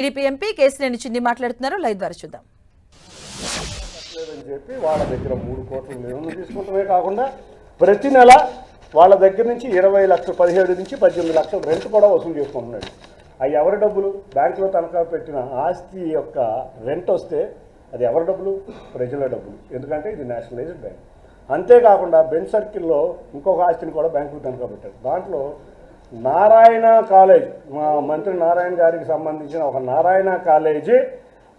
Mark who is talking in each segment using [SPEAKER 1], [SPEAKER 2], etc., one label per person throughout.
[SPEAKER 1] TDP MP Kesineni చిన్ని మాట్లాడుతున్నారు. Live ద్వారా చూద్దాం.
[SPEAKER 2] లేదని చెప్పి వాళ్ళ దగ్గర 3 కోట్ల లోన్లు తీసుకుంటమే కాకుండా ప్రతి నెల వాళ్ళ దగ్గర నుంచి 20 లక్షలు 17 నుంచి 18 లక్షలు రెంట్ కూడా వసూలు చేసుకుంటున్నాడు. అవి ఎవరి డబ్బులు? బ్యాంకులో తనఖా పెట్టిన ఆస్తి యొక్క రెంట్ వస్తే అది ఎవరి డబ్బులు? ప్రజల డబ్బులు. ఎందుకంటే ఇది నేషనలైజ్డ్ బ్యాంక్. అంతేకాకుండా బెంచ్ సర్కిల్లో ఇంకొక ఆస్తిని కూడా బ్యాంకులో తనఖా పెట్టారు. దాంట్లో నారాయణ కాలేజ్, మా మంత్రి నారాయణ గారికి సంబంధించిన ఒక నారాయణ కాలేజీ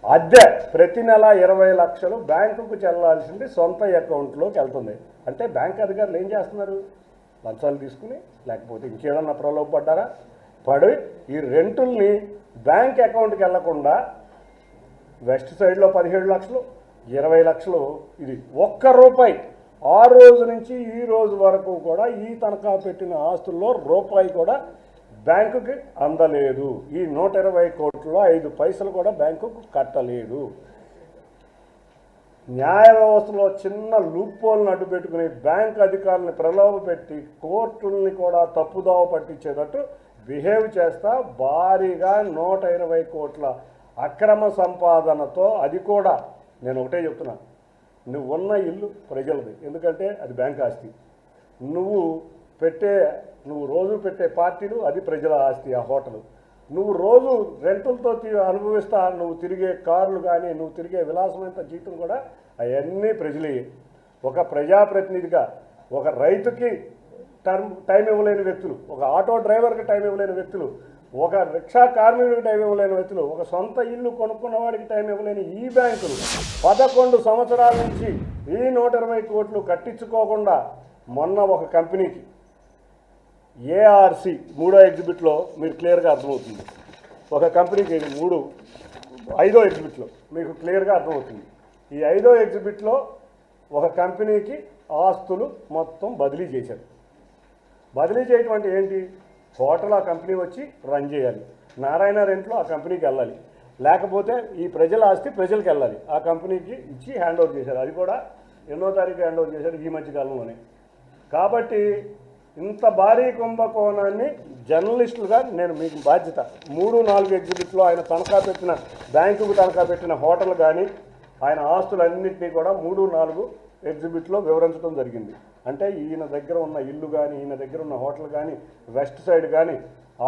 [SPEAKER 2] అద్దె ప్రతి నెల 20 లక్షలు బ్యాంకుకు చెల్లాల్సింది సొంత అకౌంట్లోకి వెళ్తుంది. అంటే బ్యాంక్ అధికారులు ఏం చేస్తున్నారు? లంచాలు తీసుకుని లేకపోతే ఇంకేదన్నా ప్రలోభపడ్డారా? పడి ఈ రెంటుల్ని బ్యాంక్ అకౌంట్కి వెళ్లకుండా వెస్ట్ సైడ్లో 17 లక్షలు 20 లక్షలు ఇది ఒక్క రూపాయి ఆ రోజు నుంచి ఈ రోజు వరకు కూడా ఈ తనఖా పెట్టిన ఆస్తుల్లో రూపాయి కూడా బ్యాంకుకి అందలేదు. ఈ 120 కోట్లలో 5 పైసలు కూడా బ్యాంకుకు కట్టలేదు. న్యాయ వ్యవస్థలో చిన్న లూప్పోల్ని అడ్డు పెట్టుకుని బ్యాంక్ అధికారులను ప్రలోభ పెట్టి కోర్టుల్ని కూడా తప్పుదోవ పట్టించేటట్టు బిహేవ్ చేస్తా భారీగా 120 కోట్ల అక్రమ సంపాదనతో, అది కూడా నేను ఒకటే చెప్తున్నా, నువ్వు ఉన్న ఇల్లు ప్రజలది, ఎందుకంటే అది బ్యాంక్ ఆస్తి. నువ్వు రోజు పెట్టే పార్టీలు అది ప్రజల ఆస్తి. ఆ హోటలు నువ్వు రోజు రెంటులతో అనుభవిస్తా నువ్వు తిరిగే కార్లు కానీ నువ్వు తిరిగే విలాసమైన జీతం కూడా అవన్నీ ప్రజలే. ఒక ప్రజాప్రతినిధిగా ఒక రైతుకి టైం ఇవ్వలేని వ్యక్తులు, ఒక ఆటో డ్రైవర్కి టైం ఇవ్వలేని వ్యక్తులు, ఒక రిక్షా కార్మికుడికి టైం ఇవ్వలేని వ్యక్తులు, ఒక సొంత ఇల్లు కొనుక్కున్న వాడికి టైం ఇవ్వలేని ఈ బ్యాంకులు 11 సంవత్సరాల నుంచి ఈ 120 కోట్లు కట్టించుకోకుండా మొన్న ఒక కంపెనీకి ఏఆర్సి 3వ ఎగ్జిబిట్లో మీరు క్లియర్గా అర్థమవుతుంది. ఒక కంపెనీకి 5వ ఎగ్జిబిట్లో మీకు క్లియర్గా అర్థమవుతుంది. ఈ 5వ ఎగ్జిబిట్లో ఒక కంపెనీకి ఆస్తులు మొత్తం బదిలీ చేశారు. బదిలీ చేయటం అంటే ఏంటి? హోటల్ ఆ కంపెనీ వచ్చి రన్ చేయాలి, నారాయణ రెంట్లో ఆ కంపెనీకి వెళ్ళాలి, లేకపోతే ఈ ప్రజల ఆస్తి ప్రజలకు వెళ్ళాలి, ఆ కంపెనీకి ఇచ్చి హ్యాండ్ ఓవర్ చేశారు. అది కూడా 8వ తారీఖు హ్యాండ్ ఓవర్ చేశారు ఈ మధ్యకాలంలోనే. కాబట్టి ఇంత భారీ కుంభకోణాన్ని జర్నలిస్టులుగా నేను మీకు బాధ్యత 3-4 ఎగ్జిబిట్లో ఆయన తనఖా పెట్టిన బ్యాంకుకు తనఖా పెట్టిన హోటల్ కానీ ఆయన ఆస్తులన్నింటినీ కూడా 3-4 ఎగ్జిబిట్లో వివరించడం జరిగింది. అంటే ఈయన దగ్గర ఉన్న ఇల్లు కానీ, ఈయన దగ్గర ఉన్న హోటల్ కానీ, వెస్ట్ సైడ్ కానీ,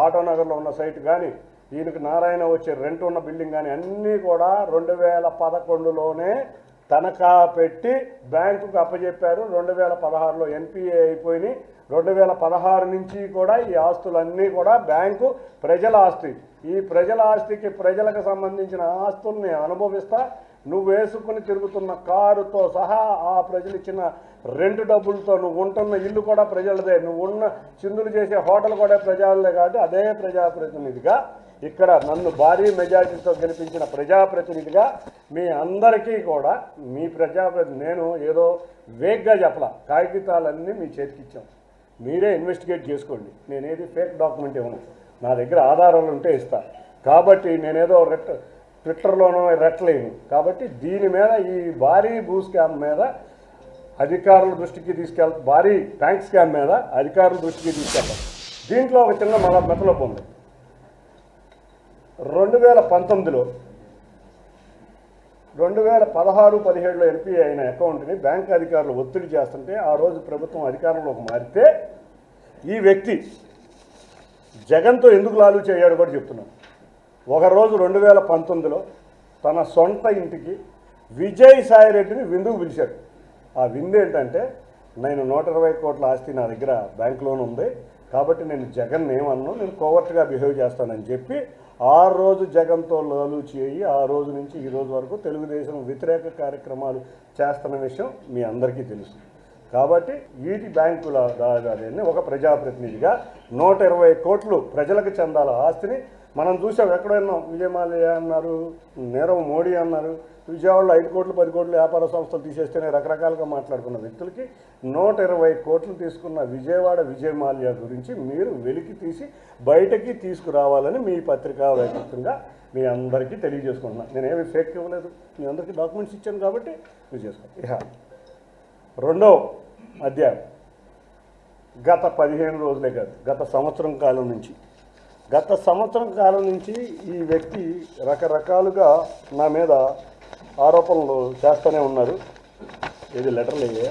[SPEAKER 2] ఆటోనగర్లో ఉన్న సైట్ కానీ, ఈయనకు నారాయణ వచ్చే రెంట్ ఉన్న బిల్డింగ్ కానీ అన్నీ కూడా 2011లోనే తనఖా పెట్టి బ్యాంకుకు అప్పచెప్పారు. 2016లో ఎన్పిఏ అయిపోయినాయి. 2016 నుంచి కూడా ఈ ఆస్తులన్నీ కూడా బ్యాంకు ప్రజల ఆస్తి. ఈ ప్రజల ఆస్తికి ప్రజలకు సంబంధించిన ఆస్తుల్ని అనుభవిస్తా నువ్వు వేసుకుని తిరుగుతున్న కారుతో సహా ఆ ప్రజలు ఇచ్చిన రెంట్ డబ్బులతో నువ్వు ఉంటున్న ఇల్లు కూడా ప్రజలదే, నువ్వు ఉన్న చిందులు చేసే హోటల్ కూడా ప్రజలదే. కాబట్టి అదే ప్రజాప్రతినిధిగా ఇక్కడ నన్ను భారీ మెజారిటీతో గెలిపించిన ప్రజాప్రతినిధిగా మీ అందరికీ కూడా మీ నేను ఏదో వేగ్గా చెప్పలా, కాగితాలన్నీ మీ చేతికి ఇచ్చాం, మీరే ఇన్వెస్టిగేట్ చేసుకోండి. నేనేది ఫేక్ డాక్యుమెంట్ ఇవ్వను, నా దగ్గర ఆధారాలు ఉంటే ఇస్తా. కాబట్టి నేనేదో ట్విట్టర్లోనో రెట్లేను. కాబట్టి దీని మీద ఈ భారీ భూ స్కామ్ మీద అధికారుల దృష్టికి భారీ ట్యాంక్ స్కామ్ మీద అధికారుల దృష్టికి తీసుకెళ్తాం. దీంట్లో ఒక చిన్న మెతలొప్ప ఉంది. 2019లో 2016-17లో ఎన్పిఏ అయిన అకౌంట్ని బ్యాంక్ అధికారులు ఒత్తిడి చేస్తుంటే ఆ రోజు ప్రభుత్వం అధికారంలోకి మారితే ఈ వ్యక్తి జగన్తో ఎందుకు లాలూచి అయ్యాడు కూడా చెప్తున్నాను. ఒకరోజు 2019లో తన సొంత ఇంటికి విజయసాయి రెడ్డిని విందుకు పిలిచాడు. ఆ విందు ఏంటంటే, నేను 120 కోట్ల ఆస్తి నా దగ్గర బ్యాంకులోనే ఉంది, కాబట్టి నేను జగన్ ఏమన్నాను, నేను కోవర్ట్గా బిహేవ్ చేస్తానని చెప్పి ఆ రోజు జగన్తో లాలూచి అయ్యి ఆ రోజు నుంచి ఈ రోజు వరకు తెలుగుదేశం వ్యతిరేక కార్యక్రమాలు చేస్తున్న విషయం మీ అందరికీ తెలుసు. కాబట్టి వీటి బ్యాంకుల దాదాన్ని ఒక ప్రజాప్రతినిధిగా 120 కోట్లు ప్రజలకు చెందాల ఆస్తిని మనం చూసాం. ఎక్కడైనా విజయమాల్య అన్నారు, నీరవ్ మోడీ అన్నారు, విజయవాడలో 5 కోట్లు 10 కోట్లు వ్యాపార సంస్థలు తీసేస్తేనే రకరకాలుగా మాట్లాడుకున్న వ్యక్తులకి 120 కోట్లు తీసుకున్న విజయమాల్య గురించి మీరు వెలికి తీసి బయటకి తీసుకురావాలని మీ పత్రికా వ్యక్తంగా మీ అందరికీ తెలియజేసుకుంటున్నాను. నేనేమి ఫేక్ ఇవ్వలేదు, మీ అందరికీ డాక్యుమెంట్స్ ఇచ్చాను కాబట్టి మీరు చేసుకోండి. ఇక 2వ అధ్యాయం, గత 15 రోజులే కాదు, గత సంవత్సరం కాలం నుంచి గత సంవత్సరం కాలం నుంచి ఈ వ్యక్తి రకరకాలుగా నా మీద ఆరోపణలు చేస్తూనే ఉన్నారు. ఏది లెటర్లు అయ్యా